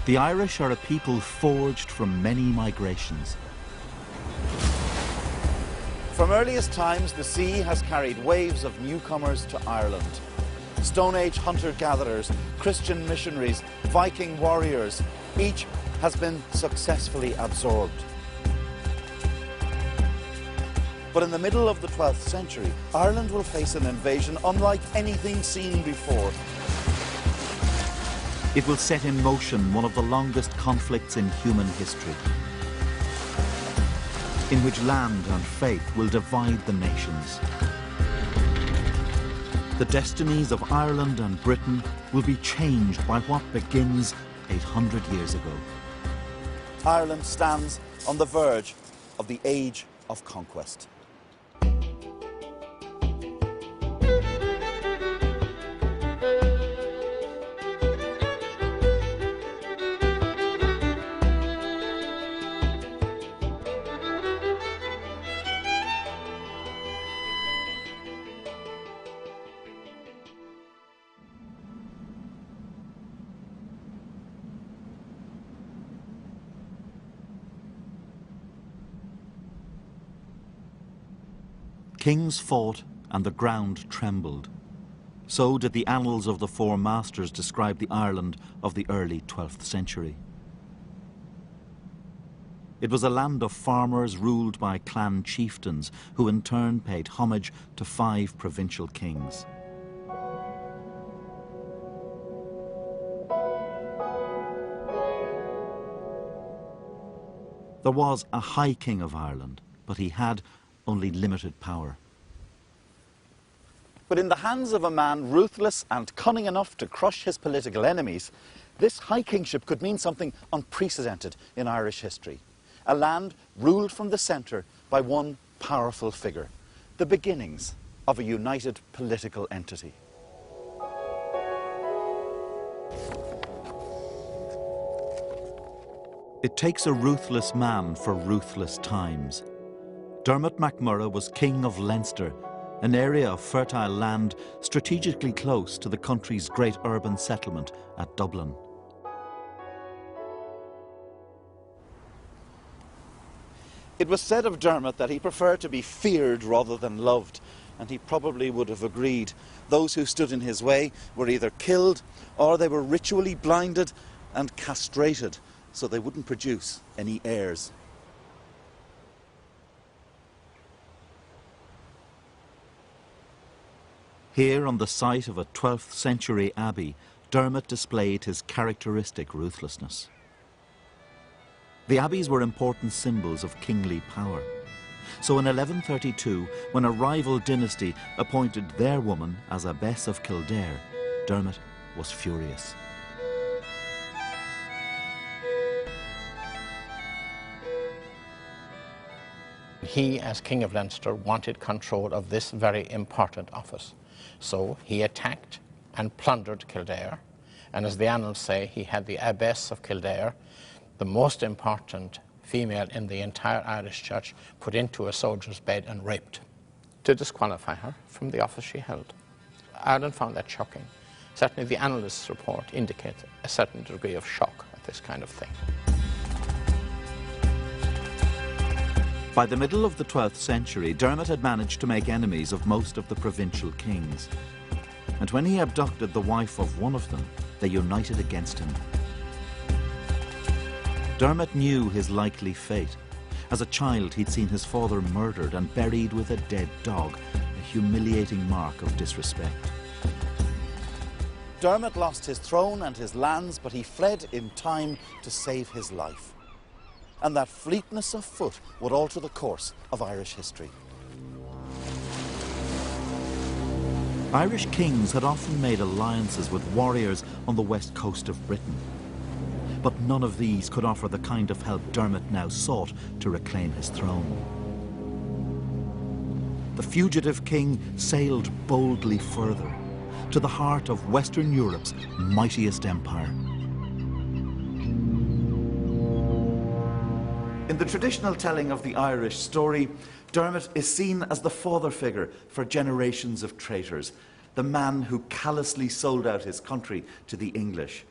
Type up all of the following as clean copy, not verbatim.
The Irish are a people forged from many migrations. From earliest times, the sea has carried waves of newcomers to Ireland. Stone Age hunter-gatherers, Christian missionaries, Viking warriors, each has been successfully absorbed. But in the middle of the 12th century, Ireland will face an invasion unlike anything seen before. It will set in motion one of the longest conflicts in human history, in which land and faith will divide the nations. The destinies of Ireland and Britain will be changed by what begins 800 years ago. Ireland stands on the verge of the age of conquest. Kings fought and the ground trembled. So did the annals of the Four Masters describe the Ireland of the early 12th century. It was a land of farmers ruled by clan chieftains who in turn paid homage to 5 provincial kings. There was a High King of Ireland, but he had only limited power. But in the hands of a man ruthless and cunning enough to crush his political enemies, this high kingship could mean something unprecedented in Irish history. A land ruled from the centre by one powerful figure, the beginnings of a united political entity. It takes a ruthless man for ruthless times. Dermot MacMurrough was King of Leinster, an area of fertile land strategically close to the country's great urban settlement at Dublin. It was said of Dermot that he preferred to be feared rather than loved, and he probably would have agreed. Those who stood in his way were either killed or they were ritually blinded and castrated so they wouldn't produce any heirs. Here on the site of a 12th century abbey, Dermot displayed his characteristic ruthlessness. The abbeys were important symbols of kingly power. So in 1132, when a rival dynasty appointed their woman as abbess of Kildare, Dermot was furious. He, as King of Leinster, wanted control of this very important office. So he attacked and plundered Kildare, and as the annals say, he had the abbess of Kildare, the most important female in the entire Irish church, put into a soldier's bed and raped to disqualify her from the office she held. Ireland found that shocking. Certainly the annalists' report indicates a certain degree of shock at this kind of thing. By the middle of the 12th century, Dermot had managed to make enemies of most of the provincial kings. And when he abducted the wife of one of them, they united against him. Dermot knew his likely fate. As a child, he'd seen his father murdered and buried with a dead dog, a humiliating mark of disrespect. Dermot lost his throne and his lands, but he fled in time to save his life. And that fleetness of foot would alter the course of Irish history. Irish kings had often made alliances with warriors on the west coast of Britain. But none of these could offer the kind of help Dermot now sought to reclaim his throne. The fugitive king sailed boldly further, to the heart of Western Europe's mightiest empire. In the traditional telling of the Irish story, Dermot is seen as the father figure for generations of traitors, the man who callously sold out his country to the English.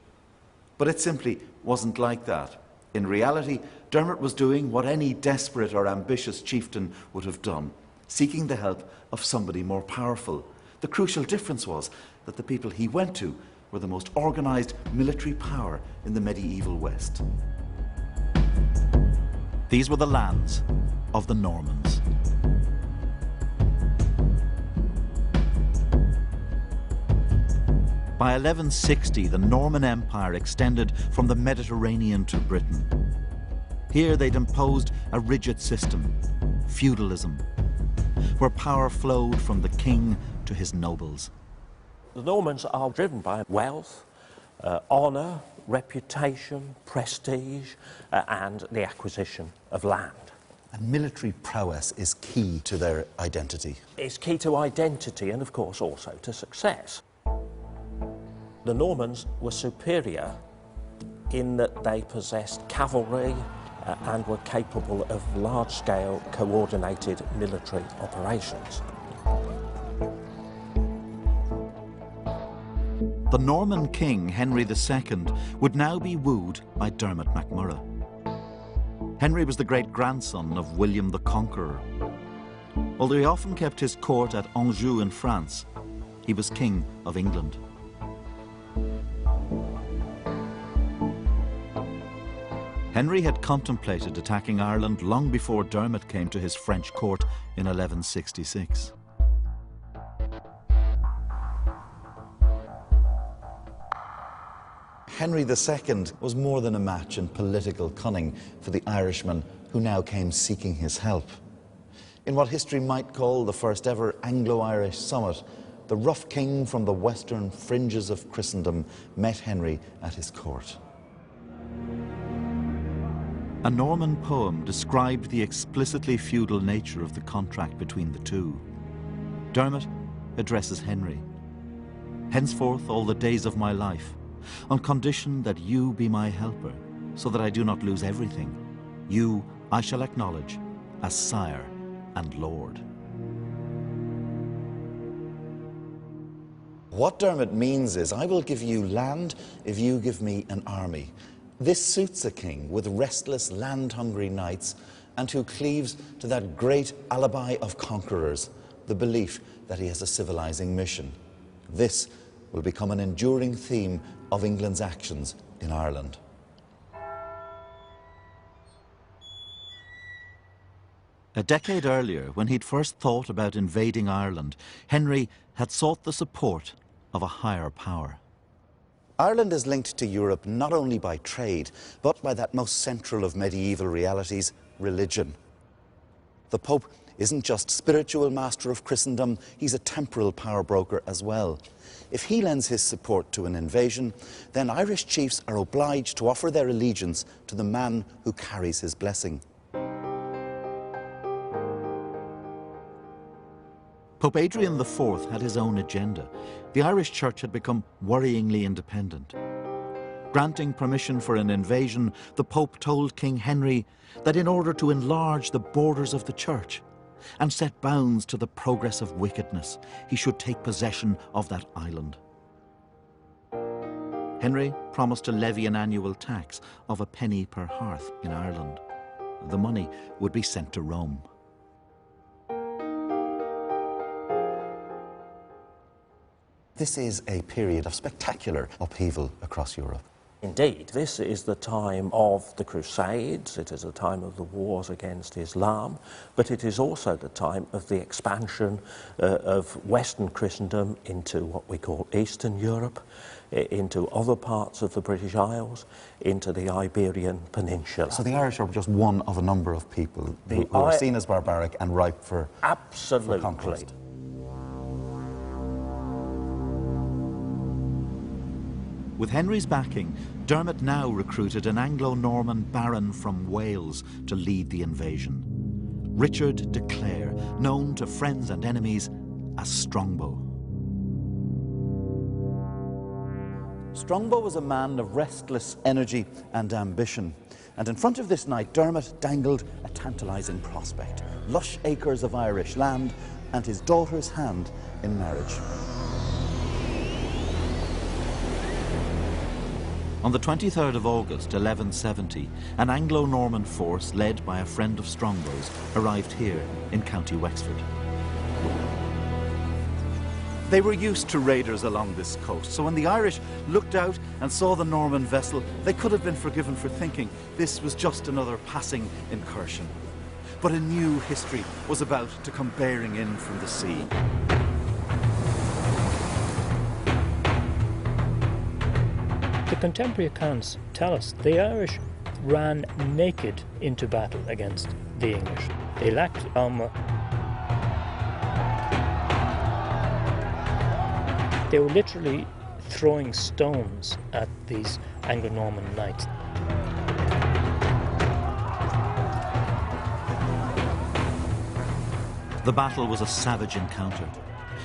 But it simply wasn't like that. In reality, Dermot was doing what any desperate or ambitious chieftain would have done, seeking the help of somebody more powerful. The crucial difference was that the people he went to were the most organised military power in the medieval West. These were the lands of the Normans. By 1160, the Norman Empire extended from the Mediterranean to Britain. Here they'd imposed a rigid system, feudalism, where power flowed from the king to his nobles. The Normans are driven by wealth, honour, reputation, prestige, and the acquisition of land. And military prowess is key to their identity. It's key to identity and, of course, also to success. The Normans were superior in that they possessed cavalry and were capable of large-scale coordinated military operations. The Norman king, Henry II, would now be wooed by Dermot MacMurrough. Henry was the great-grandson of William the Conqueror. Although he often kept his court at Anjou in France, he was king of England. Henry had contemplated attacking Ireland long before Dermot came to his French court in 1166. Henry II was more than a match in political cunning for the Irishman who now came seeking his help. In what history might call the first ever Anglo-Irish summit, the rough king from the western fringes of Christendom met Henry at his court. A Norman poem described the explicitly feudal nature of the contract between the two. Dermot addresses Henry. "Henceforth all the days of my life, on condition that you be my helper, so that I do not lose everything, you I shall acknowledge as sire and lord." What Dermot means is, I will give you land if you give me an army. This suits a king with restless, land-hungry knights and who cleaves to that great alibi of conquerors, the belief that he has a civilizing mission. This will become an enduring theme of England's actions in Ireland. A decade earlier, when he'd first thought about invading Ireland, Henry had sought the support of a higher power. Ireland is linked to Europe not only by trade, but by that most central of medieval realities, religion. The Pope isn't just spiritual master of Christendom, he's a temporal power broker as well. If he lends his support to an invasion, then Irish chiefs are obliged to offer their allegiance to the man who carries his blessing. Pope Adrian IV had his own agenda. The Irish Church had become worryingly independent. Granting permission for an invasion, the Pope told King Henry that in order to enlarge the borders of the Church and set bounds to the progress of wickedness, he should take possession of that island. Henry promised to levy an annual tax of a penny per hearth in Ireland. The money would be sent to Rome. This is a period of spectacular upheaval across Europe. Indeed, this is the time of the Crusades, it is the time of the wars against Islam, but it is also the time of the expansion of Western Christendom into what we call Eastern Europe, into other parts of the British Isles, into the Iberian Peninsula. So the Irish are just one of a number of people who are seen as barbaric and ripe for conquest. With Henry's backing, Dermot now recruited an Anglo-Norman baron from Wales to lead the invasion. Richard de Clare, known to friends and enemies as Strongbow. Strongbow was a man of restless energy and ambition. And in front of this knight, Dermot dangled a tantalising prospect: lush acres of Irish land and his daughter's hand in marriage. On the 23rd of August, 1170, an Anglo-Norman force led by a friend of Strongbow's arrived here in County Wexford. They were used to raiders along this coast, so when the Irish looked out and saw the Norman vessel, they could have been forgiven for thinking this was just another passing incursion. But a new history was about to come bearing in from the sea. The contemporary accounts tell us the Irish ran naked into battle against the English. They lacked armour. They were literally throwing stones at these Anglo-Norman knights. The battle was a savage encounter.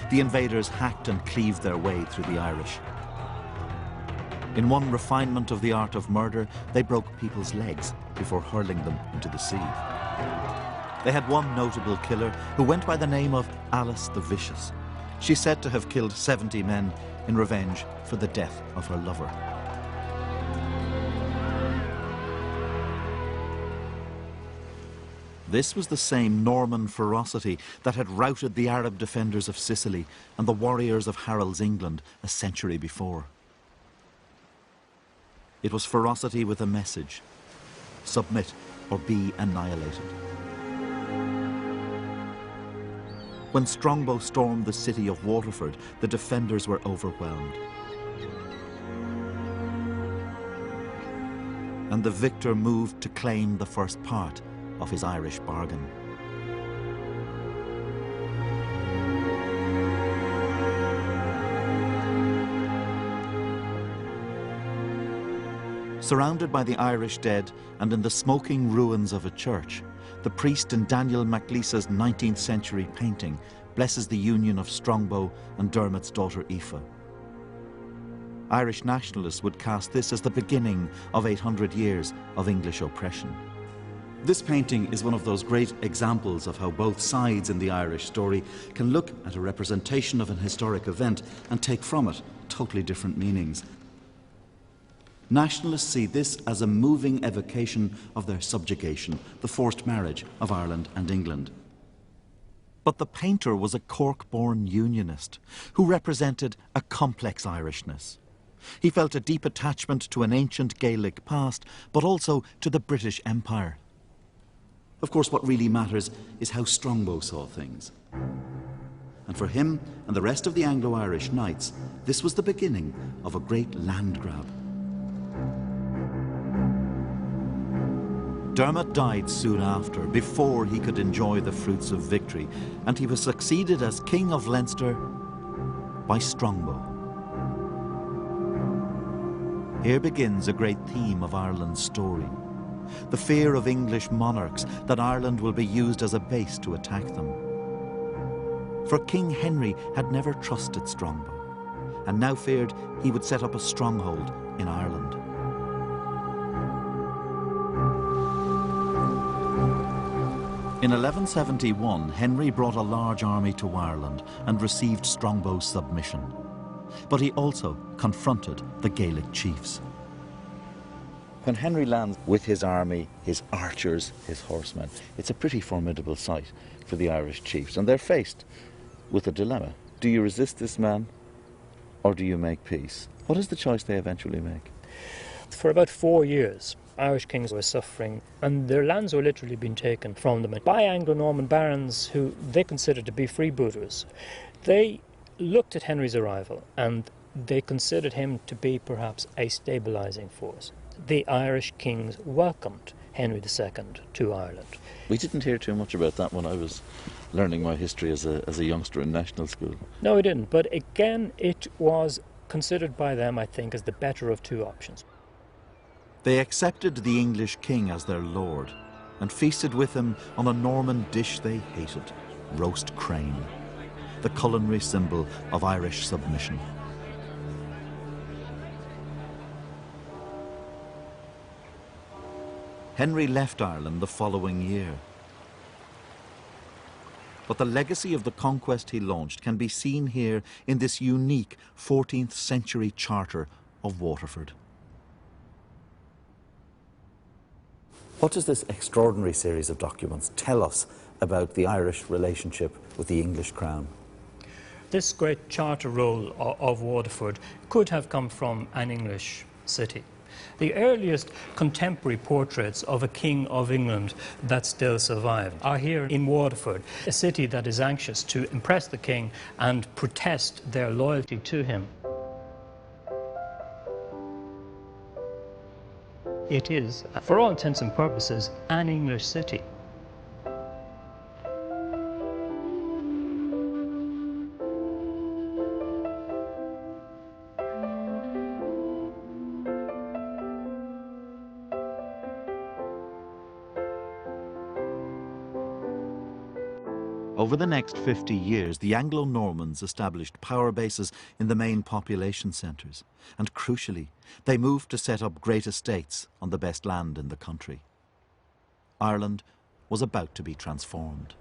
The invaders hacked and cleaved their way through the Irish. In one refinement of the art of murder, they broke people's legs before hurling them into the sea. They had one notable killer who went by the name of Alice the Vicious. She's said to have killed 70 men in revenge for the death of her lover. This was the same Norman ferocity that had routed the Arab defenders of Sicily and the warriors of Harold's England a century before. It was ferocity with a message: submit or be annihilated. When Strongbow stormed the city of Waterford, the defenders were overwhelmed. And the victor moved to claim the first part of his Irish bargain. Surrounded by the Irish dead and in the smoking ruins of a church, the priest in Daniel MacLisa's 19th century painting blesses the union of Strongbow and Dermot's daughter Aoife. Irish nationalists would cast this as the beginning of 800 years of English oppression. This painting is one of those great examples of how both sides in the Irish story can look at a representation of an historic event and take from it totally different meanings. Nationalists see this as a moving evocation of their subjugation, the forced marriage of Ireland and England. But the painter was a Cork-born unionist who represented a complex Irishness. He felt a deep attachment to an ancient Gaelic past, but also to the British Empire. Of course, what really matters is how Strongbow saw things. And for him and the rest of the Anglo-Irish knights, this was the beginning of a great land grab. Dermot died soon after, before he could enjoy the fruits of victory, and he was succeeded as King of Leinster by Strongbow. Here begins a great theme of Ireland's story: the fear of English monarchs that Ireland will be used as a base to attack them. For King Henry had never trusted Strongbow, and now feared he would set up a stronghold in Ireland. In 1171, Henry brought a large army to Ireland and received Strongbow's submission. But he also confronted the Gaelic chiefs. When Henry lands with his army, his archers, his horsemen, it's a pretty formidable sight for the Irish chiefs, and they're faced with a dilemma. Do you resist this man, or do you make peace? What is the choice they eventually make? For about 4 years, Irish kings were suffering, and their lands were literally being taken from them by Anglo-Norman barons who they considered to be freebooters. They looked at Henry's arrival and they considered him to be perhaps a stabilising force. The Irish kings welcomed Henry II to Ireland. We didn't hear too much about that when I was learning my history as a youngster in national school. No, we didn't, but again it was considered by them, I think, as the better of two options. They accepted the English king as their lord and feasted with him on a Norman dish they hated: roast crane, the culinary symbol of Irish submission. Henry left Ireland the following year. But the legacy of the conquest he launched can be seen here in this unique 14th century charter of Waterford. What does this extraordinary series of documents tell us about the Irish relationship with the English crown? This great charter roll of Waterford could have come from an English city. The earliest contemporary portraits of a king of England that still survive are here in Waterford, a city that is anxious to impress the king and protest their loyalty to him. It is, for all intents and purposes, an English city. Over the next 50 years, the Anglo-Normans established power bases in the main population centres, and crucially, they moved to set up great estates on the best land in the country. Ireland was about to be transformed.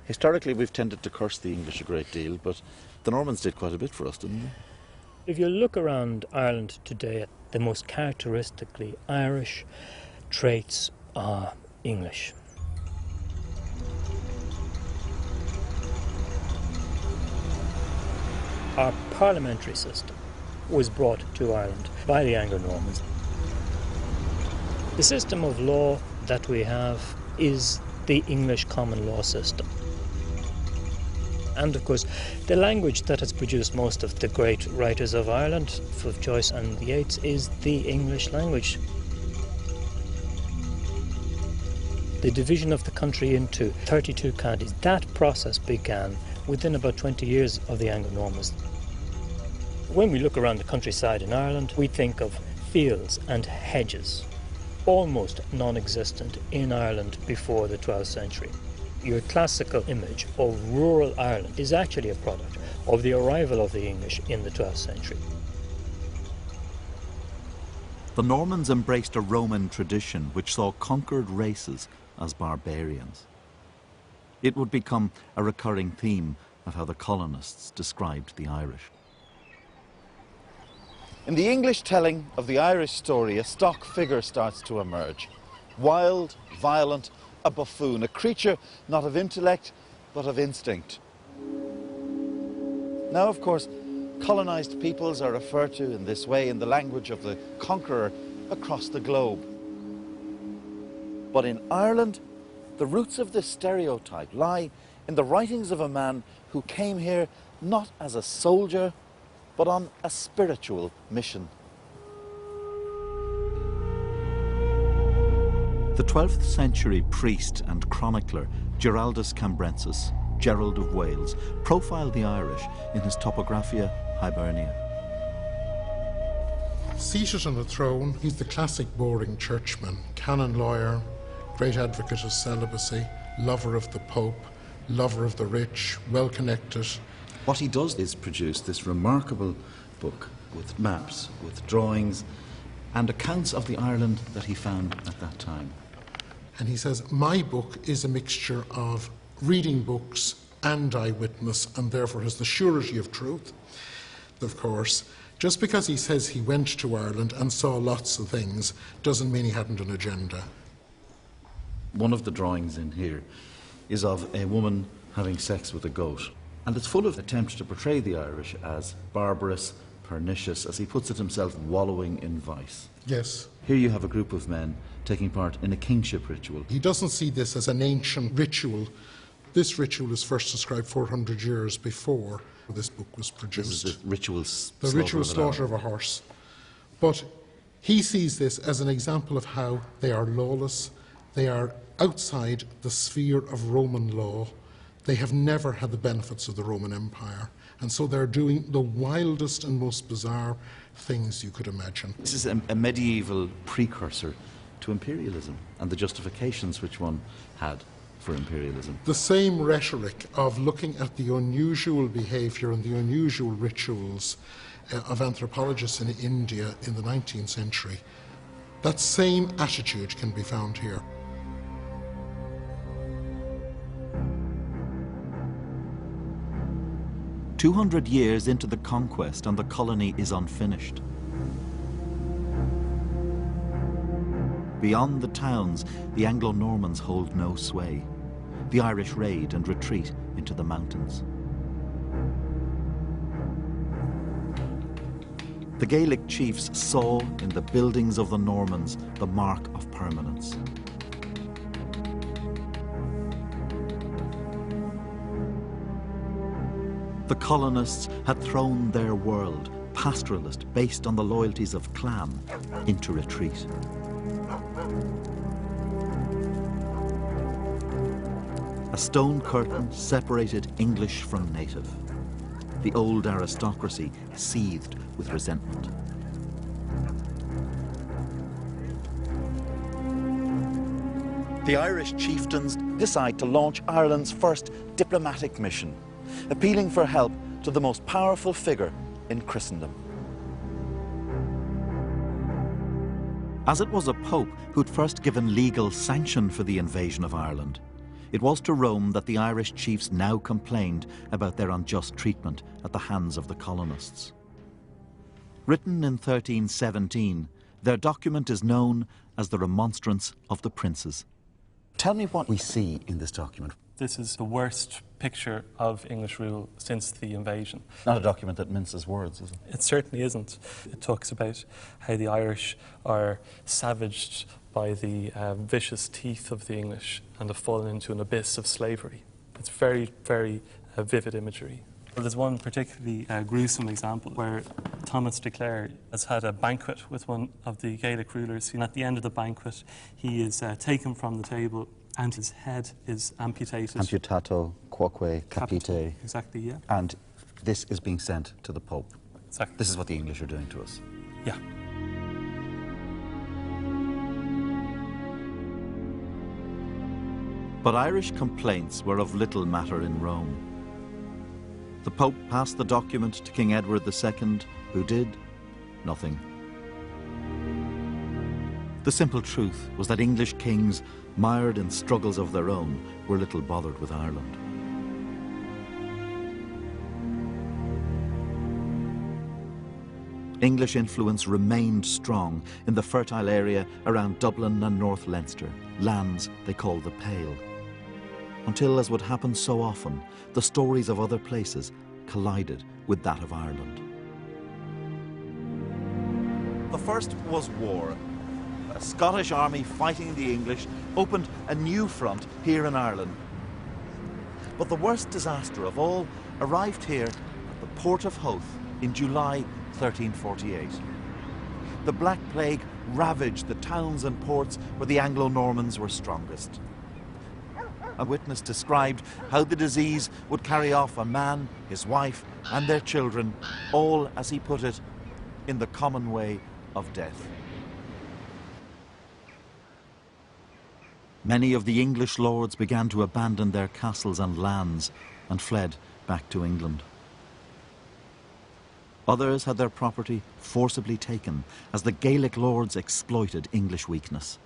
Historically, we've tended to curse the English a great deal, but the Normans did quite a bit for us, didn't they? If you look around Ireland today, the most characteristically Irish traits are English. Our parliamentary system was brought to Ireland by the Anglo-Normans. The system of law that we have is the English common law system. And of course, the language that has produced most of the great writers of Ireland, of Joyce and the Yeats, is the English language. The division of the country into 32 counties, that process began within about 20 years of the Anglo-Normans. When we look around the countryside in Ireland, we think of fields and hedges, almost non-existent in Ireland before the 12th century. Your classical image of rural Ireland is actually a product of the arrival of the English in the 12th century. The Normans embraced a Roman tradition which saw conquered races as barbarians. It would become a recurring theme of how the colonists described the Irish. In the English telling of the Irish story, a stock figure starts to emerge. Wild, violent, a buffoon, a creature not of intellect, but of instinct. Now, of course, colonised peoples are referred to in this way in the language of the conqueror across the globe. But in Ireland, the roots of this stereotype lie in the writings of a man who came here not as a soldier, but on a spiritual mission. The 12th century priest and chronicler Giraldus Cambrensis, Gerald of Wales, profiled the Irish in his Topographia Hibernia. Seated on a throne, he's the classic boring churchman, canon lawyer, great advocate of celibacy, lover of the Pope, lover of the rich, well-connected. What he does is produce this remarkable book with maps, with drawings, and accounts of the Ireland that he found at that time. And he says, my book is a mixture of reading books and eyewitness, and therefore has the surety of truth. Of course, just because he says he went to Ireland and saw lots of things doesn't mean he hadn't an agenda. One of the drawings in here is of a woman having sex with a goat. And it's full of attempts to portray the Irish as barbarous, pernicious, as he puts it himself, wallowing in vice. Yes. Here you have a group of men taking part in a kingship ritual. He doesn't see this as an ancient ritual. This ritual is first described 400 years before this book was produced. This is the ritual slaughter of a horse. But he sees this as an example of how they are lawless, they are outside the sphere of Roman law. They have never had the benefits of the Roman Empire, and so they're doing the wildest and most bizarre things you could imagine. This is a medieval precursor to imperialism and the justifications which one had for imperialism. The same rhetoric of looking at the unusual behaviour and the unusual rituals of anthropologists in India in the 19th century, that same attitude can be found here. 200 years into the conquest and the colony is unfinished. beyond the towns, the Anglo-Normans hold no sway. The Irish raid and retreat into the mountains. The Gaelic chiefs saw in the buildings of the Normans the mark of permanence. The colonists had thrown their world, pastoralist based on the loyalties of clan, into retreat. A stone curtain separated English from native. The old aristocracy seethed with resentment. The Irish chieftains decide to launch Ireland's first diplomatic mission, appealing for help to the most powerful figure in Christendom. As it was a pope who'd first given legal sanction for the invasion of Ireland, it was to Rome that the Irish chiefs now complained about their unjust treatment at the hands of the colonists. Written in 1317, their document is known as the Remonstrance of the Princes. Tell me what we see in this document. This is the worst picture of English rule since the invasion. Not a document that minces words, is it? It certainly isn't. It talks about how the Irish are savaged by the vicious teeth of the English and have fallen into an abyss of slavery. It's very, very vivid imagery. Well, there's one particularly gruesome example where Thomas de Clare has had a banquet with one of the Gaelic rulers, and at the end of the banquet he is taken from the table and his head is amputated. Amputato quoque capite. Exactly, yeah. And this is being sent to the Pope. Exactly. This is what the English are doing to us. Yeah. But Irish complaints were of little matter in Rome. The Pope passed the document to King Edward II, who did nothing. The simple truth was that English kings, mired in struggles of their own, were little bothered with Ireland. English influence remained strong in the fertile area around Dublin and North Leinster, lands they called the Pale. Until, as would happen so often, the stories of other places collided with that of Ireland. The first was war. A Scottish army fighting the English opened a new front here in Ireland. But the worst disaster of all arrived here at the port of Howth in July 1348. The Black Plague ravaged the towns and ports where the Anglo-Normans were strongest. A witness described how the disease would carry off a man, his wife, and their children, all, as he put it, in the common way of death. Many of the English lords began to abandon their castles and lands and fled back to England. Others had their property forcibly taken as the Gaelic lords exploited English weakness.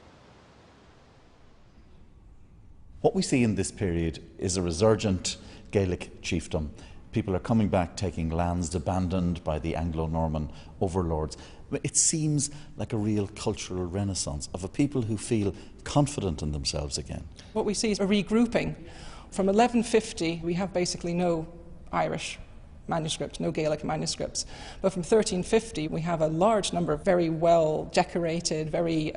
What we see in this period is a resurgent Gaelic chiefdom. People are coming back, taking lands abandoned by the Anglo-Norman overlords. It seems like a real cultural renaissance of a people who feel confident in themselves again. What we see is a regrouping. From 1150, we have basically no Irish manuscripts, no Gaelic manuscripts. But from 1350, we have a large number of very well decorated, very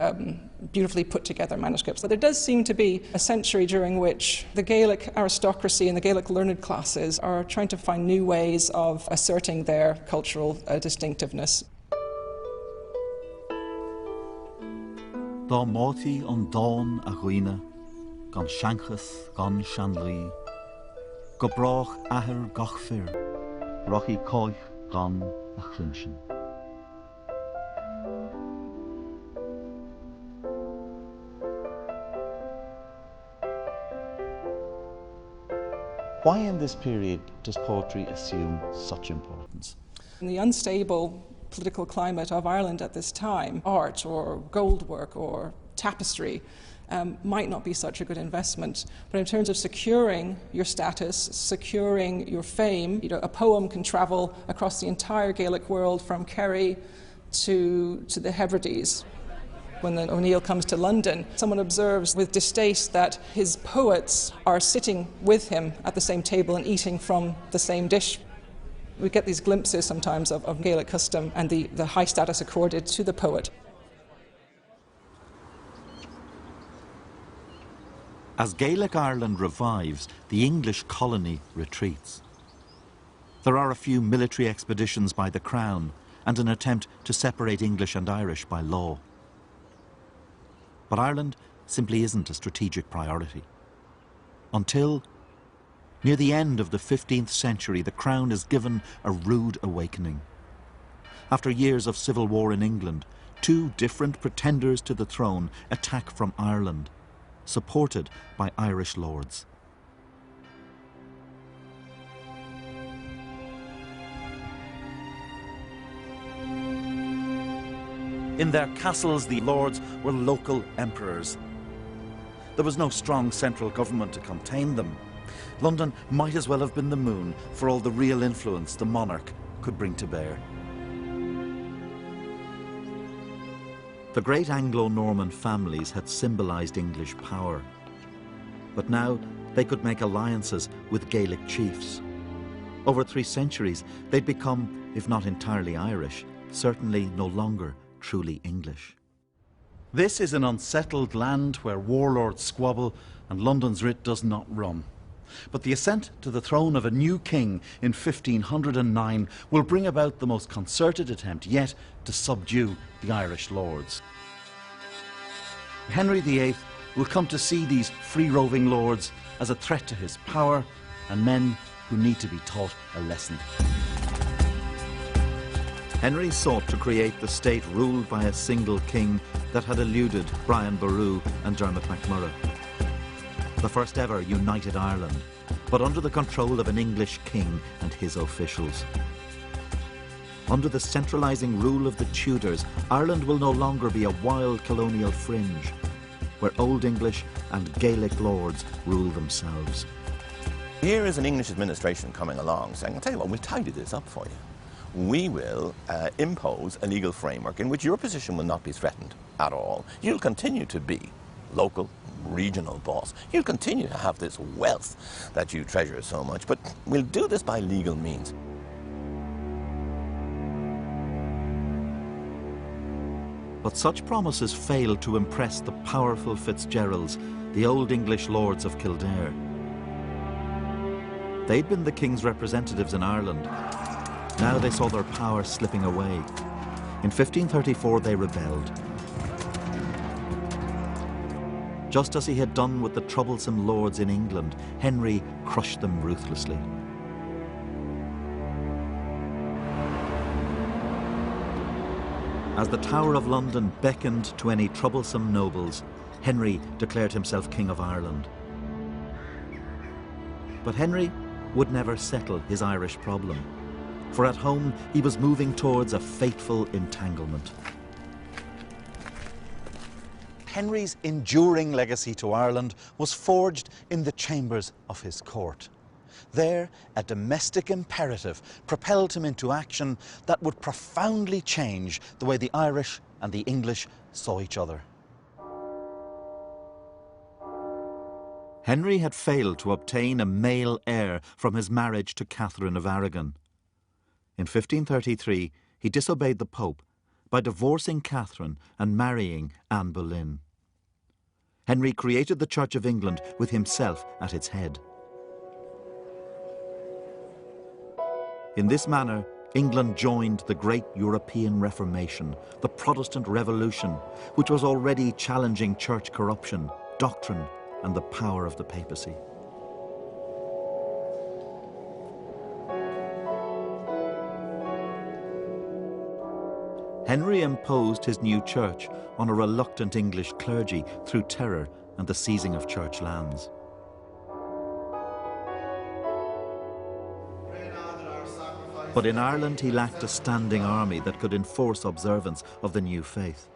beautifully put together manuscripts. So there does seem to be a century during which the Gaelic aristocracy and the Gaelic learned classes are trying to find new ways of asserting their cultural distinctiveness. Dá móti an dawn a ghuine, gan shanchas gan shanlí, go brach ahir gach fir, rochi coich gan a chlinshin. Why in this period does poetry assume such importance? In the unstable political climate of Ireland at this time, art or gold work or tapestry might not be such a good investment. But in terms of securing your status, securing your fame, a poem can travel across the entire Gaelic world from Kerry to the Hebrides. when O'Neill comes to London, someone observes with distaste that his poets are sitting with him at the same table and eating from the same dish. We get these glimpses sometimes of Gaelic custom and the high status accorded to the poet. As Gaelic Ireland revives, the English colony retreats. There are a few military expeditions by the Crown and an attempt to separate English and Irish by law. But Ireland simply isn't a strategic priority. Until, near the end of the 15th century, the Crown is given a rude awakening. After years of civil war in England, two different pretenders to the throne attack from Ireland, supported by Irish lords. In their castles, the lords were local emperors. There was no strong central government to contain them. London might as well have been the moon for all the real influence the monarch could bring to bear. The great Anglo-Norman families had symbolised English power. But now they could make alliances with Gaelic chiefs. Over 3 centuries, they'd become, if not entirely Irish, certainly no longer truly English. This is an unsettled land where warlords squabble and London's writ does not run. But the ascent to the throne of a new king in 1509 will bring about the most concerted attempt yet to subdue the Irish lords. Henry VIII will come to see these free-roving lords as a threat to his power and men who need to be taught a lesson. Henry sought to create the state ruled by a single king that had eluded Brian Boru and Dermot MacMurrough. The first ever united Ireland, but under the control of an English king and his officials. Under the centralising rule of the Tudors, Ireland will no longer be a wild colonial fringe, where Old English and Gaelic lords rule themselves. Here is an English administration coming along saying, I'll tell you what, we'll tidy this up for you. We will impose a legal framework in which your position will not be threatened at all. You'll continue to be local, regional boss. You'll continue to have this wealth that you treasure so much, but we'll do this by legal means. But such promises failed to impress the powerful Fitzgeralds, the Old English lords of Kildare. They'd been the king's representatives in Ireland. Now they saw their power slipping away. In 1534 they rebelled. Just as he had done with the troublesome lords in England, Henry crushed them ruthlessly. As the Tower of London beckoned to any troublesome nobles, Henry declared himself King of Ireland. But Henry would never settle his Irish problem. For at home, he was moving towards a fateful entanglement. Henry's enduring legacy to Ireland was forged in the chambers of his court. There, a domestic imperative propelled him into action that would profoundly change the way the Irish and the English saw each other. Henry had failed to obtain a male heir from his marriage to Catherine of Aragon. In 1533, he disobeyed the Pope by divorcing Catherine and marrying Anne Boleyn. Henry created the Church of England with himself at its head. In this manner, England joined the great European Reformation, the Protestant Revolution, which was already challenging church corruption, doctrine, and the power of the papacy. Henry imposed his new church on a reluctant English clergy through terror and the seizing of church lands. But in Ireland he lacked a standing army that could enforce observance of the new faith.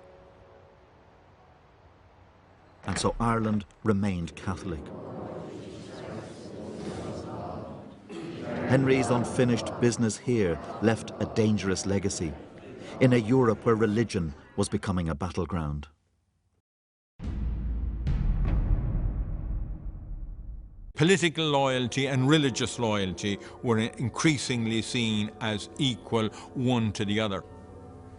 And so Ireland remained Catholic. Henry's unfinished business here left a dangerous legacy in a Europe where religion was becoming a battleground. Political loyalty and religious loyalty were increasingly seen as equal one to the other.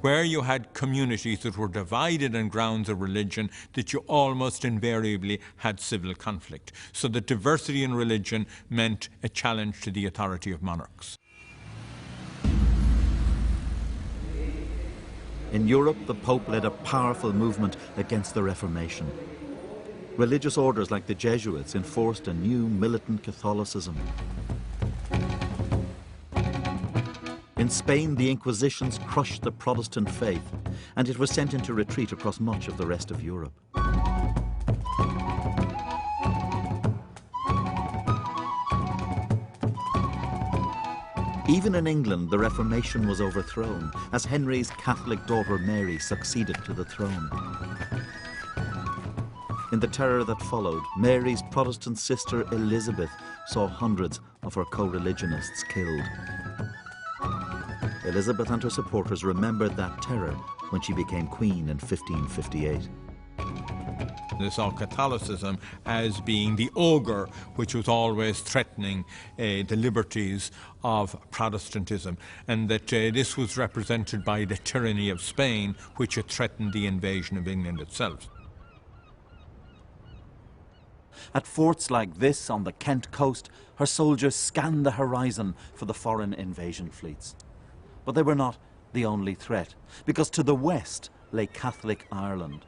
Where you had communities that were divided on grounds of religion, that you almost invariably had civil conflict. So the diversity in religion meant a challenge to the authority of monarchs. In Europe, the Pope led a powerful movement against the Reformation. Religious orders like the Jesuits enforced a new militant Catholicism. In Spain, the Inquisitions crushed the Protestant faith, and it was sent into retreat across much of the rest of Europe. Even in England, the Reformation was overthrown, as Henry's Catholic daughter Mary succeeded to the throne. In the terror that followed, Mary's Protestant sister Elizabeth saw hundreds of her co-religionists killed. Elizabeth and her supporters remembered that terror when she became queen in 1558. They saw Catholicism as being the ogre which was always threatening the liberties of Protestantism, and that this was represented by the tyranny of Spain, which had threatened the invasion of England itself. At forts like this on the Kent coast, her soldiers scanned the horizon for the foreign invasion fleets. But they were not the only threat, because to the west lay Catholic Ireland.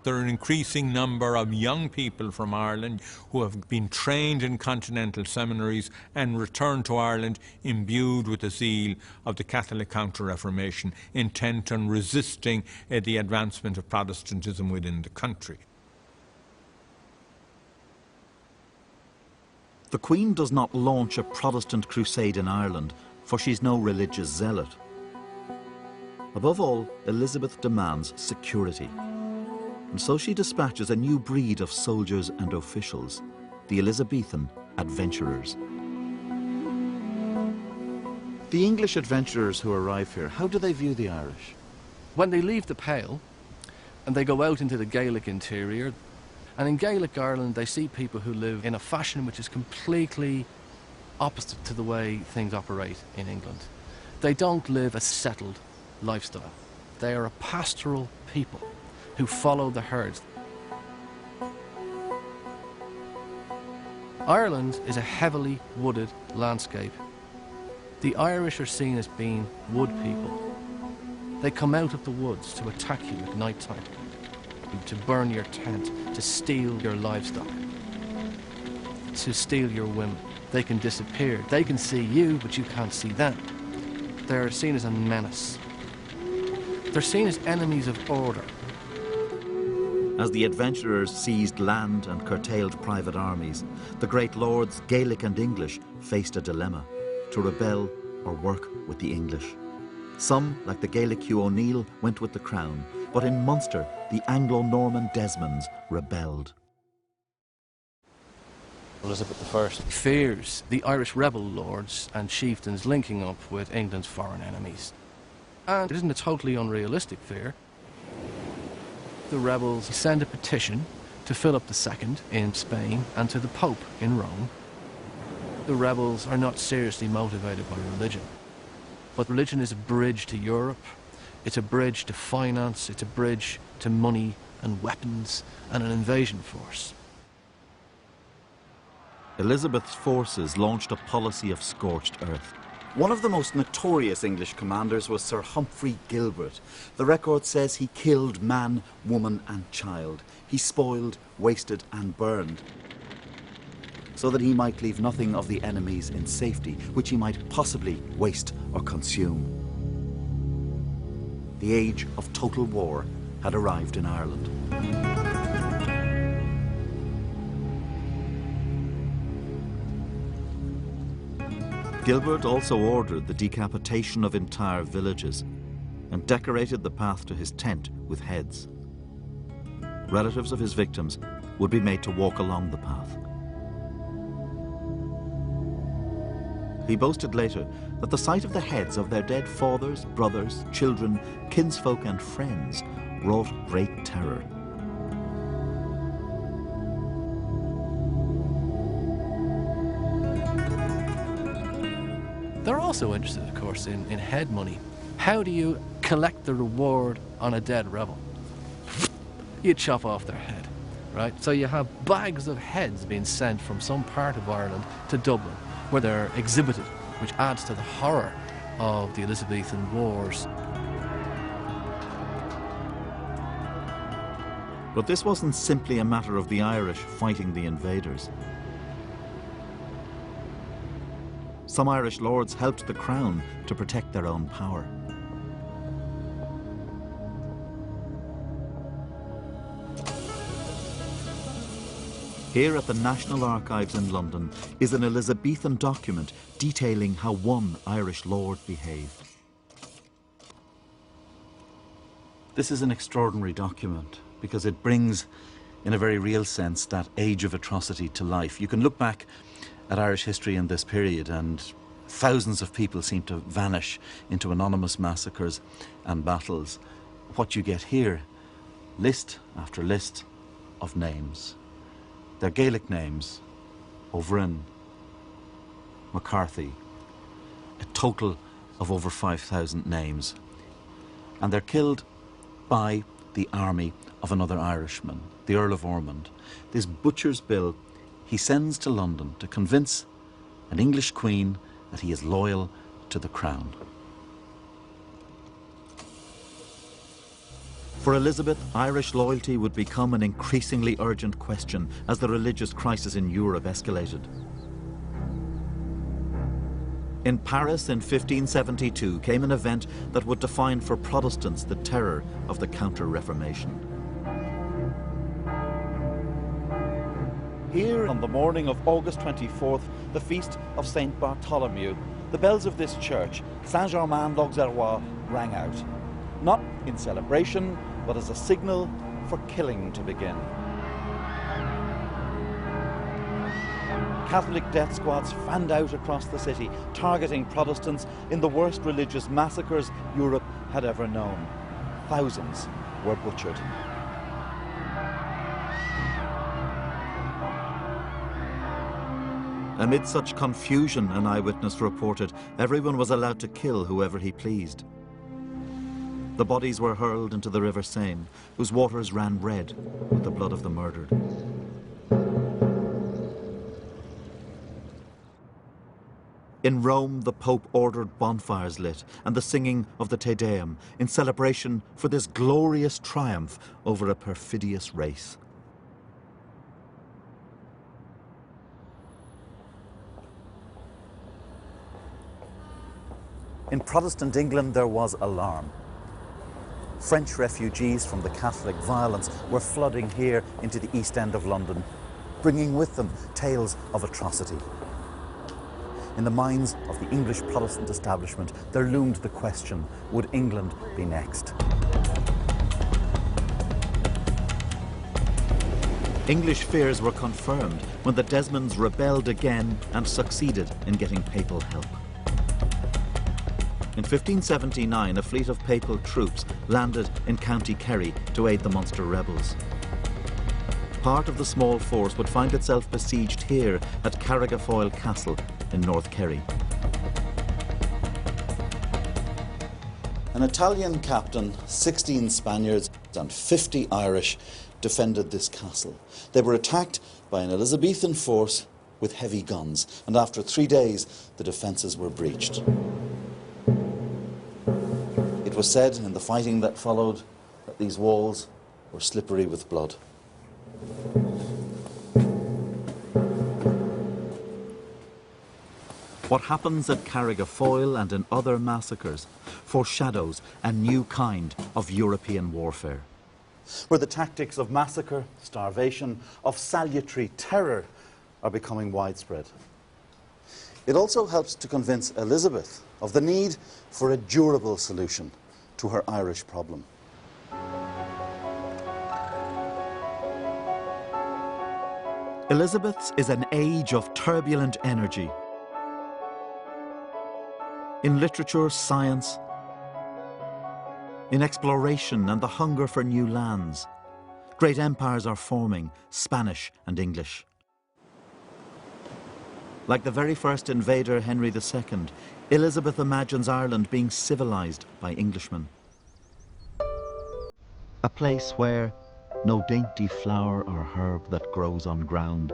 There are an increasing number of young people from Ireland who have been trained in continental seminaries and returned to Ireland imbued with the zeal of the Catholic Counter-Reformation, intent on resisting the advancement of Protestantism within the country. The Queen does not launch a Protestant crusade in Ireland, for she's no religious zealot. Above all, Elizabeth demands security. And so she dispatches a new breed of soldiers and officials, the Elizabethan adventurers. The English adventurers who arrive here, how do they view the Irish? When they leave the Pale and they go out into the Gaelic interior, and in Gaelic Ireland they see people who live in a fashion which is completely opposite to the way things operate in England. They don't live a settled lifestyle. They are a pastoral people who follow the herds. Ireland is a heavily wooded landscape. The Irish are seen as being wood people. They come out of the woods to attack you at night time, to burn your tent, to steal your livestock, to steal your women. They can disappear. They can see you, but you can't see them. They're seen as a menace. They're seen as enemies of order. As the adventurers seized land and curtailed private armies, the great lords, Gaelic and English, faced a dilemma: to rebel or work with the English. Some, like the Gaelic Hugh O'Neill, went with the crown, but in Munster, the Anglo-Norman Desmonds rebelled. Elizabeth I fears the Irish rebel lords and chieftains linking up with England's foreign enemies. And it isn't a totally unrealistic fear. The rebels send a petition to Philip II in Spain and to the Pope in Rome. The rebels are not seriously motivated by religion. But religion is a bridge to Europe, it's a bridge to finance, it's a bridge to money and weapons and an invasion force. Elizabeth's forces launched a policy of scorched earth. One of the most notorious English commanders was Sir Humphrey Gilbert. The record says he killed man, woman and child. He spoiled, wasted and burned, so that he might leave nothing of the enemies in safety, which he might possibly waste or consume. The age of total war had arrived in Ireland. Gilbert also ordered the decapitation of entire villages and decorated the path to his tent with heads. Relatives of his victims would be made to walk along the path. He boasted later that the sight of the heads of their dead fathers, brothers, children, kinsfolk and friends wrought great terror. They're also interested, of course, in head money. How do you collect the reward on a dead rebel? You chop off their head, right? So you have bags of heads being sent from some part of Ireland to Dublin, where they're exhibited, which adds to the horror of the Elizabethan Wars. But this wasn't simply a matter of the Irish fighting the invaders. Some Irish lords helped the crown to protect their own power. Here at the National Archives in London is an Elizabethan document detailing how one Irish lord behaved. This is an extraordinary document because it brings, in a very real sense, that age of atrocity to life. You can look back at Irish history in this period and thousands of people seem to vanish into anonymous massacres and battles. What you get here, list after list of names. They're Gaelic names: O'Vryn, McCarthy, a total of over 5,000 names. And they're killed by the army of another Irishman, the Earl of Ormond. This butcher's bill he sends to London to convince an English queen that he is loyal to the crown. For Elizabeth, Irish loyalty would become an increasingly urgent question as the religious crisis in Europe escalated. In Paris in 1572 came an event that would define for Protestants the terror of the Counter-Reformation. Here on the morning of August 24th, the feast of Saint Bartholomew, the bells of this church, Saint-Germain-l'Auxerrois, rang out. Not in celebration, but as a signal for killing to begin. Catholic death squads fanned out across the city, targeting Protestants in the worst religious massacres Europe had ever known. Thousands were butchered. Amid such confusion, an eyewitness reported, everyone was allowed to kill whoever he pleased. The bodies were hurled into the River Seine, whose waters ran red with the blood of the murdered. In Rome, the Pope ordered bonfires lit and the singing of the Te Deum in celebration for this glorious triumph over a perfidious race. In Protestant England, there was alarm. French refugees from the Catholic violence were flooding here into the East End of London, bringing with them tales of atrocity. In the minds of the English Protestant establishment, there loomed the question, would England be next? English fears were confirmed when the Desmonds rebelled again and succeeded in getting papal help. In 1579, a fleet of papal troops landed in County Kerry to aid the Munster rebels. Part of the small force would find itself besieged here at Carrigafoyle Castle in North Kerry. An Italian captain, 16 Spaniards and 50 Irish defended this castle. They were attacked by an Elizabethan force with heavy guns, and after 3 days the defences were breached. It was said in the fighting that followed that these walls were slippery with blood. What happens at Carrigafoyle and in other massacres foreshadows a new kind of European warfare, where the tactics of massacre, starvation, of salutary terror are becoming widespread. It also helps to convince Elizabeth of the need for a durable solution to her Irish problem. Elizabeth's is an age of turbulent energy. In literature, science, in exploration and the hunger for new lands, great empires are forming, Spanish and English. Like the very first invader, Henry II, Elizabeth imagines Ireland being civilised by Englishmen. A place where no dainty flower or herb that grows on ground,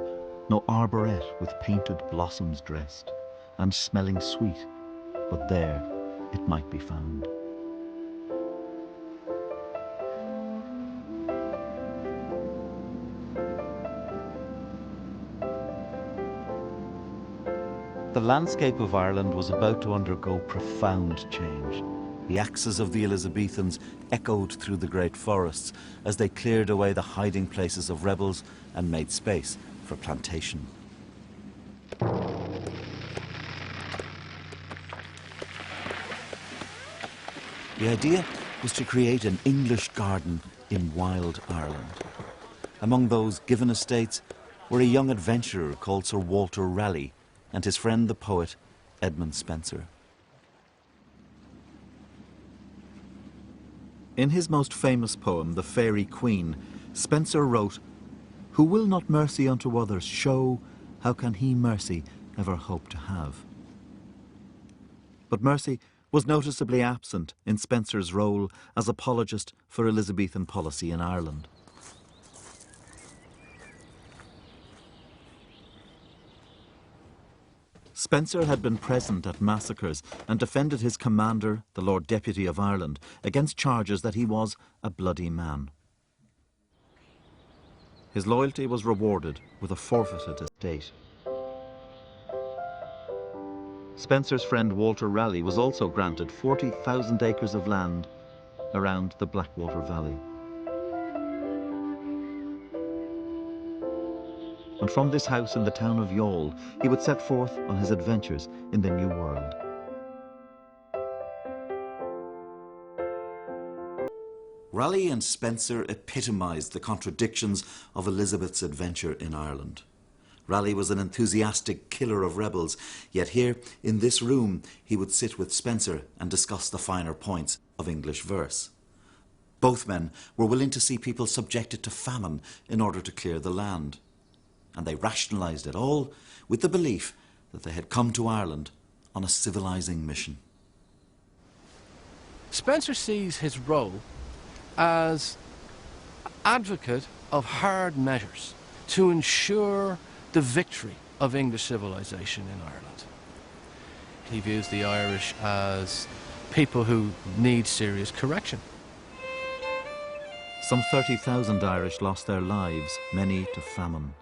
no arboret with painted blossoms dressed, and smelling sweet, but there it might be found. The landscape of Ireland was about to undergo profound change. The axes of the Elizabethans echoed through the great forests as they cleared away the hiding places of rebels and made space for plantation. The idea was to create an English garden in wild Ireland. Among those given estates were a young adventurer called Sir Walter Raleigh and his friend the poet Edmund Spenser. In his most famous poem, The Faerie Queen, Spenser wrote, "Who will not mercy unto others show, how can he mercy ever hope to have?" But mercy was noticeably absent in Spenser's role as apologist for Elizabethan policy in Ireland. Spenser had been present at massacres and defended his commander, the Lord Deputy of Ireland, against charges that he was a bloody man. His loyalty was rewarded with a forfeited estate. Spenser's friend Walter Raleigh was also granted 40,000 acres of land around the Blackwater Valley. And from this house in the town of Youghal, he would set forth on his adventures in the New World. Raleigh and Spenser epitomised the contradictions of Elizabeth's adventure in Ireland. Raleigh was an enthusiastic killer of rebels, yet here, in this room, he would sit with Spenser and discuss the finer points of English verse. Both men were willing to see people subjected to famine in order to clear the land. And they rationalised it all with the belief that they had come to Ireland on a civilising mission. Spenser sees his role as advocate of hard measures to ensure the victory of English civilization in Ireland. He views the Irish as people who need serious correction. Some 30,000 Irish lost their lives, many to famine.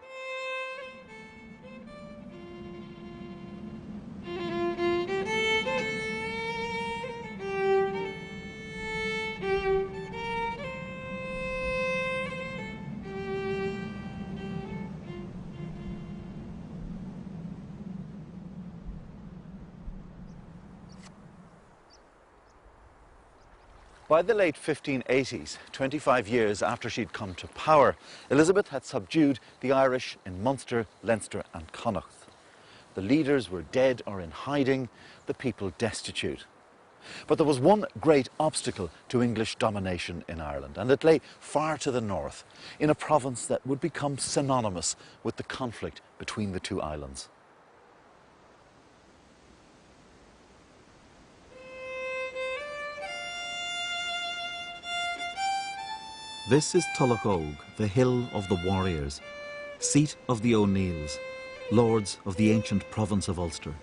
By the late 1580s, 25 years after she'd come to power, Elizabeth had subdued the Irish in Munster, Leinster and Connacht. The leaders were dead or in hiding, the people destitute. But there was one great obstacle to English domination in Ireland, and it lay far to the north, in a province that would become synonymous with the conflict between the two islands. This is Tulloghoge, the hill of the warriors, seat of the O'Neills, lords of the ancient province of Ulster.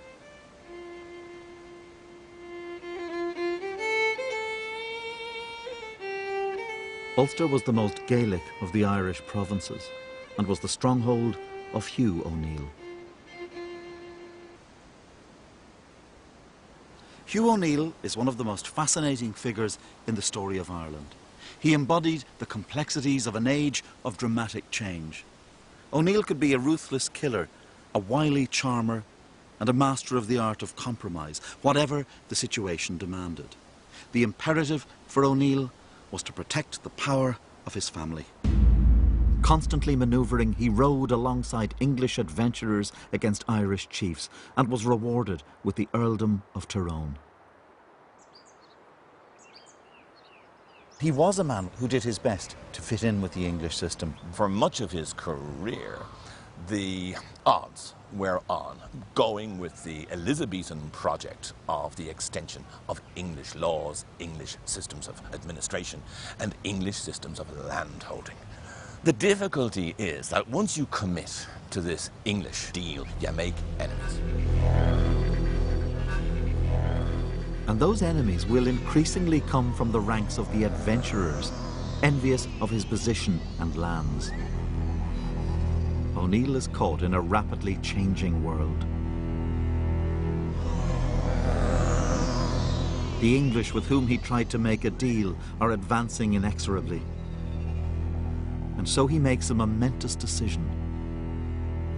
Ulster was the most Gaelic of the Irish provinces and was the stronghold of Hugh O'Neill. Hugh O'Neill is one of the most fascinating figures in the story of Ireland. He embodied the complexities of an age of dramatic change. O'Neill could be a ruthless killer, a wily charmer, and a master of the art of compromise, whatever the situation demanded. The imperative for O'Neill was to protect the power of his family. Constantly manoeuvring, he rode alongside English adventurers against Irish chiefs and was rewarded with the earldom of Tyrone. He was a man who did his best to fit in with the English system. For much of his career, the odds were on going with the Elizabethan project of the extension of English laws, English systems of administration, and English systems of landholding. The difficulty is that once you commit to this English deal, you make enemies. And those enemies will increasingly come from the ranks of the adventurers, envious of his position and lands. O'Neill is caught in a rapidly changing world. The English with whom he tried to make a deal are advancing inexorably. And so he makes a momentous decision.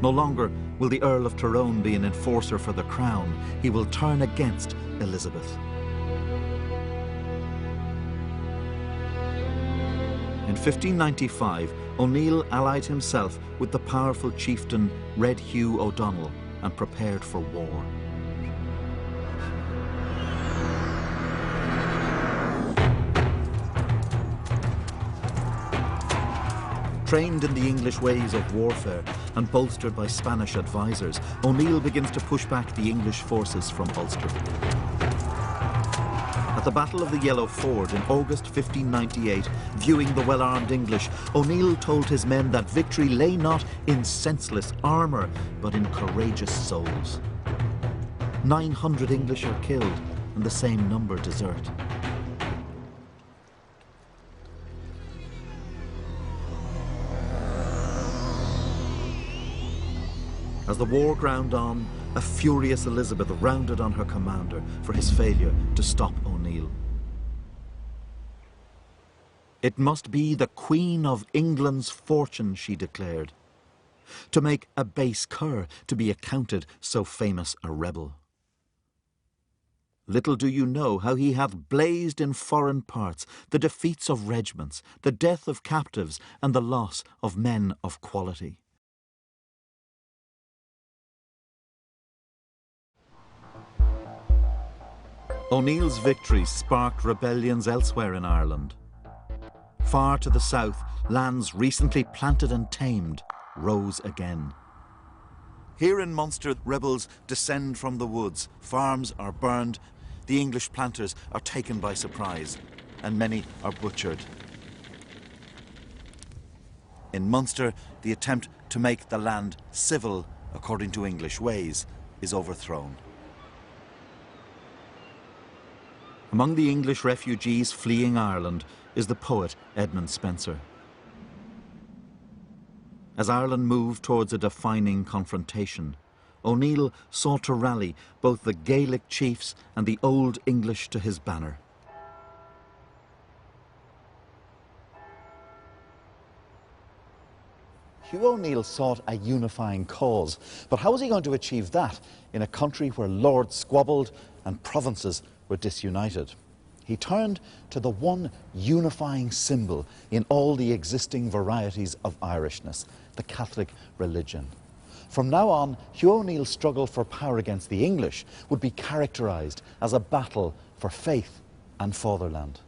No longer will the Earl of Tyrone be an enforcer for the crown. He will turn against Elizabeth. In 1595, O'Neill allied himself with the powerful chieftain Red Hugh O'Donnell and prepared for war. Trained in the English ways of warfare and bolstered by Spanish advisors, O'Neill begins to push back the English forces from Ulster. At the Battle of the Yellow Ford in August 1598, viewing the well-armed English, O'Neill told his men that victory lay not in senseless armour, but in courageous souls. 900 English are killed, and the same number desert. As the war ground on, a furious Elizabeth rounded on her commander for his failure to stop O'Neill. It must be the Queen of England's fortune, she declared, to make a base cur to be accounted so famous a rebel. Little do you know how he hath blazed in foreign parts the defeats of regiments, the death of captives, and the loss of men of quality. O'Neill's victories sparked rebellions elsewhere in Ireland. Far to the south, lands recently planted and tamed rose again. Here in Munster, rebels descend from the woods, farms are burned, the English planters are taken by surprise, and many are butchered. In Munster, the attempt to make the land civil according to English ways is overthrown. Among the English refugees fleeing Ireland is the poet Edmund Spenser. As Ireland moved towards a defining confrontation, O'Neill sought to rally both the Gaelic chiefs and the Old English to his banner. Hugh O'Neill sought a unifying cause, but how was he going to achieve that in a country where lords squabbled and provinces were disunited? He turned to the one unifying symbol in all the existing varieties of Irishness, the Catholic religion. From now on, Hugh O'Neill's struggle for power against the English would be characterised as a battle for faith and fatherland.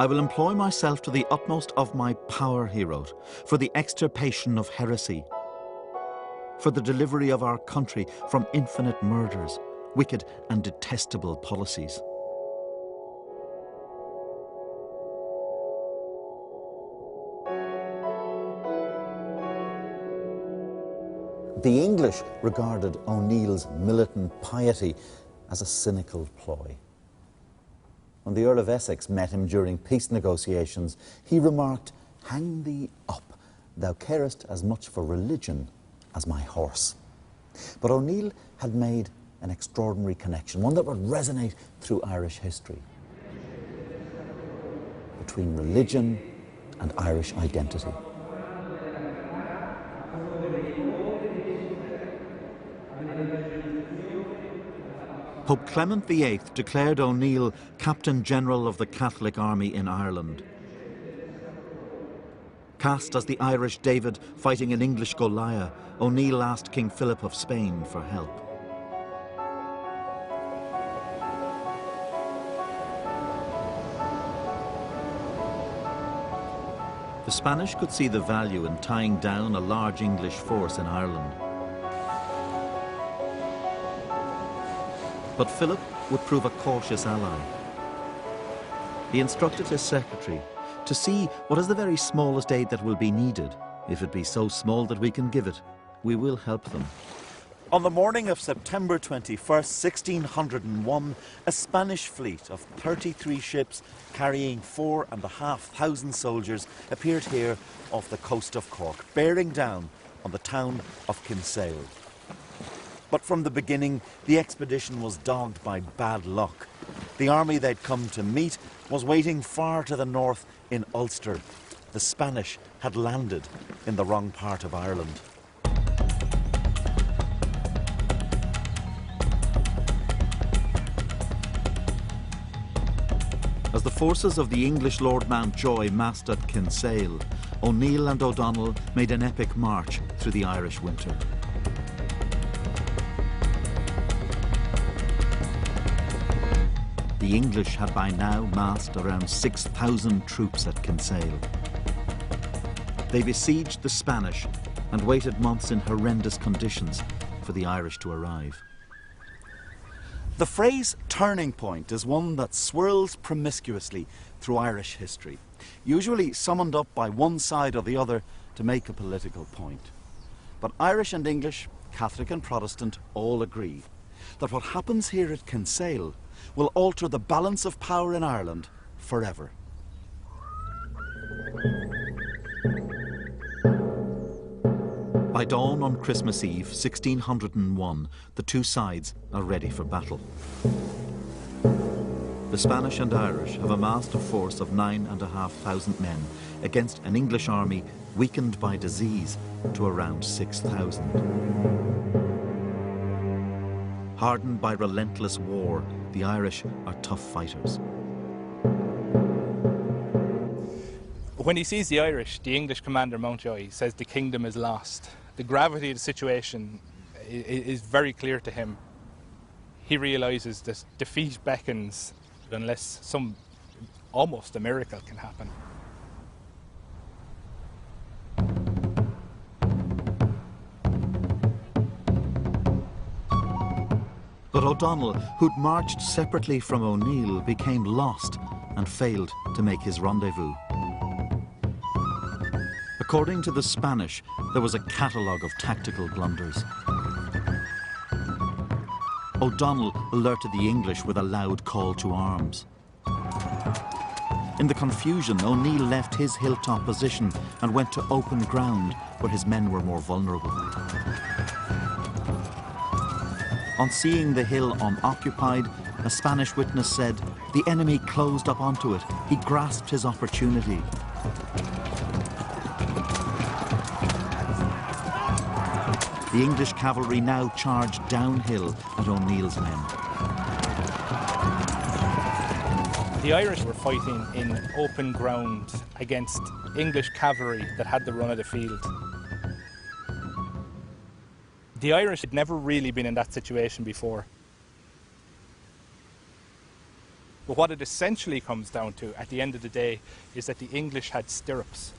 I will employ myself to the utmost of my power, he wrote, for the extirpation of heresy, for the delivery of our country from infinite murders, wicked and detestable policies. The English regarded O'Neill's militant piety as a cynical ploy. When the Earl of Essex met him during peace negotiations, he remarked, "Hang thee up, thou carest as much for religion as my horse." But O'Neill had made an extraordinary connection, one that would resonate through Irish history, between religion and Irish identity. Pope Clement VIII declared O'Neill Captain General of the Catholic Army in Ireland. Cast as the Irish David fighting an English Goliath, O'Neill asked King Philip of Spain for help. The Spanish could see the value in tying down a large English force in Ireland. But Philip would prove a cautious ally. He instructed his secretary to see what is the very smallest aid that will be needed. If it be so small that we can give it, we will help them. On the morning of September 21st, 1601, a Spanish fleet of 33 ships carrying 4,500 soldiers appeared here off the coast of Cork, bearing down on the town of Kinsale. But from the beginning, the expedition was dogged by bad luck. The army they'd come to meet was waiting far to the north in Ulster. The Spanish had landed in the wrong part of Ireland. As the forces of the English Lord Mountjoy massed at Kinsale, O'Neill and O'Donnell made an epic march through the Irish winter. The English had by now massed around 6,000 troops at Kinsale. They besieged the Spanish and waited months in horrendous conditions for the Irish to arrive. The phrase turning point is one that swirls promiscuously through Irish history, usually summoned up by one side or the other to make a political point. But Irish and English, Catholic and Protestant, all agree that what happens here at Kinsale will alter the balance of power in Ireland forever. By dawn on Christmas Eve, 1601, the two sides are ready for battle. The Spanish and Irish have amassed a force of 9,500 men against an English army weakened by disease to around 6,000. Hardened by relentless war, the Irish are tough fighters. When he sees the Irish, the English commander Mountjoy says the kingdom is lost. The gravity of the situation is very clear to him. He realises that defeat beckons unless some almost a miracle can happen. But O'Donnell, who'd marched separately from O'Neill, became lost and failed to make his rendezvous. According to the Spanish, there was a catalogue of tactical blunders. O'Donnell alerted the English with a loud call to arms. In the confusion, O'Neill left his hilltop position and went to open ground where his men were more vulnerable. On seeing the hill unoccupied, a Spanish witness said, "The enemy closed up onto it. He grasped his opportunity." The English cavalry now charged downhill at O'Neill's men. The Irish were fighting in open ground against English cavalry that had the run of the field. The Irish had never really been in that situation before. But what it essentially comes down to at the end of the day is that the English had stirrups.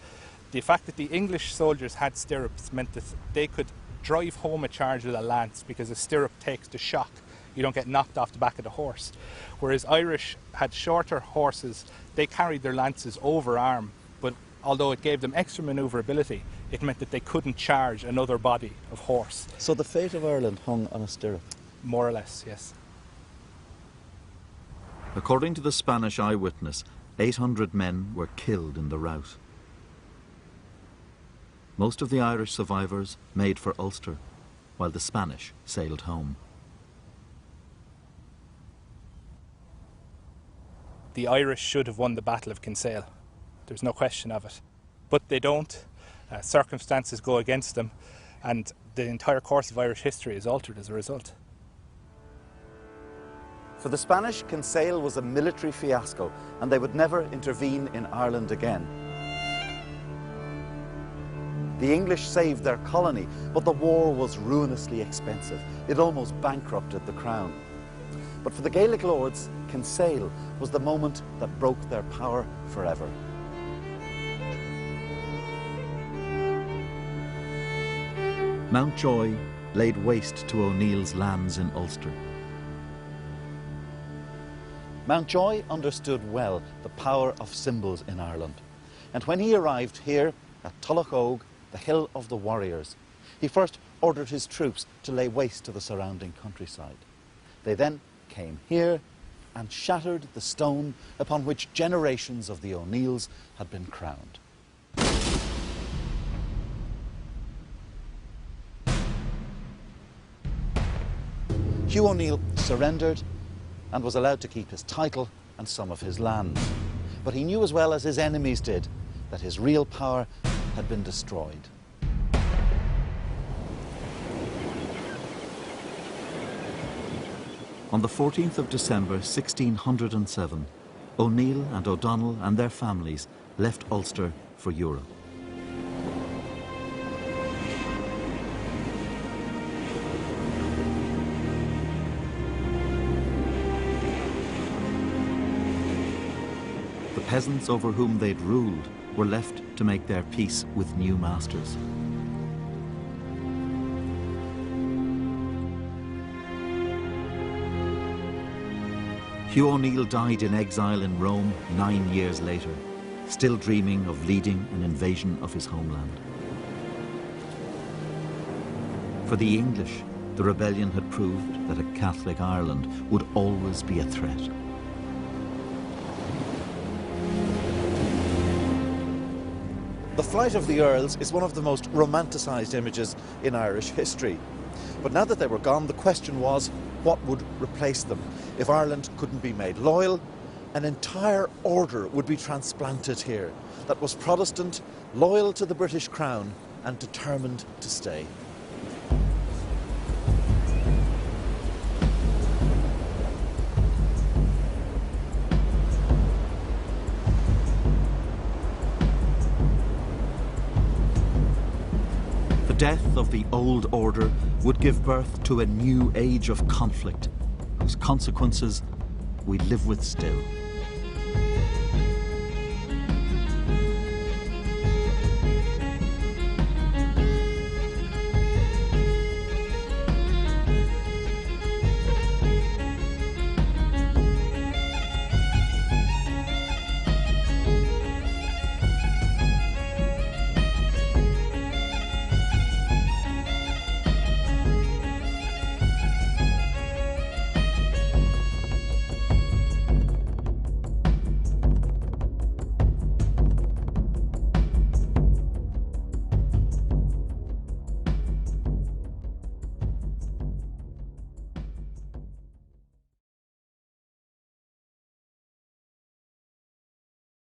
The fact that the English soldiers had stirrups meant that they could drive home a charge with a lance because a stirrup takes the shock. You don't get knocked off the back of the horse. Whereas Irish had shorter horses, they carried their lances over arm, but although it gave them extra manoeuvrability, it meant that they couldn't charge another body of horse. So the fate of Ireland hung on a stirrup? More or less, yes. According to the Spanish eyewitness, 800 men were killed in the rout. Most of the Irish survivors made for Ulster, while the Spanish sailed home. The Irish should have won the Battle of Kinsale. There's no question of it. But they don't. Circumstances go against them, and the entire course of Irish history is altered as a result. For the Spanish, Kinsale was a military fiasco, and they would never intervene in Ireland again. The English saved their colony, but the war was ruinously expensive. It almost bankrupted the crown. But for the Gaelic lords, Kinsale was the moment that broke their power forever. Mountjoy laid waste to O'Neill's lands in Ulster. Mountjoy understood well the power of symbols in Ireland, and when he arrived here at Tullahogue, the Hill of the Warriors, he first ordered his troops to lay waste to the surrounding countryside. They then came here and shattered the stone upon which generations of the O'Neills had been crowned. Hugh O'Neill surrendered and was allowed to keep his title and some of his land. But he knew as well as his enemies did that his real power had been destroyed. On the 14th of December 1607, O'Neill and O'Donnell and their families left Ulster for Europe. The peasants over whom they'd ruled were left to make their peace with new masters. Hugh O'Neill died in exile in Rome 9 years later, still dreaming of leading an invasion of his homeland. For the English, the rebellion had proved that a Catholic Ireland would always be a threat. The flight of the Earls is one of the most romanticised images in Irish history. But now that they were gone, the question was, what would replace them? If Ireland couldn't be made loyal, an entire order would be transplanted here that was Protestant, loyal to the British Crown, and determined to stay. The death of the old order would give birth to a new age of conflict, whose consequences we live with still.